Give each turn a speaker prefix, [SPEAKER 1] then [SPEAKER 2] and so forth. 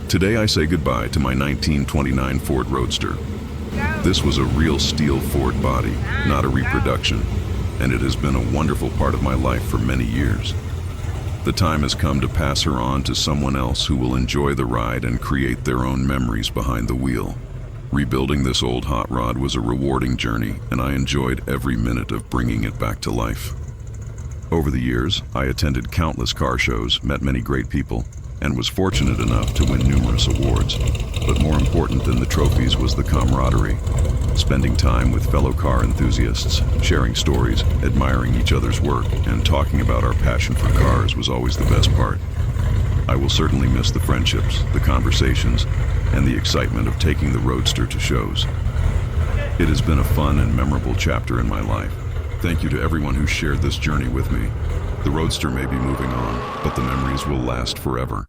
[SPEAKER 1] Today I say goodbye to my 1929 Ford Roadster. This was a real steel Ford body, not a reproduction, and it has been a wonderful part of my life for many years. The time has come to pass her on to someone else who will enjoy the ride and create their own memories behind the wheel. Rebuilding this old hot rod was a rewarding journey, and I enjoyed every minute of bringing it back to life. Over the years, I attended countless car shows, met many great people, and was fortunate enough to win numerous awards. But more important than the trophies was the camaraderie. Spending time with fellow car enthusiasts, sharing stories, admiring each other's work, and talking about our passion for cars was always the best part. I will certainly miss the friendships, the conversations, and the excitement of taking the Roadster to shows. It has been a fun and memorable chapter in my life. Thank you to everyone who shared this journey with me. The Roadster may be moving on, but the memories will last forever.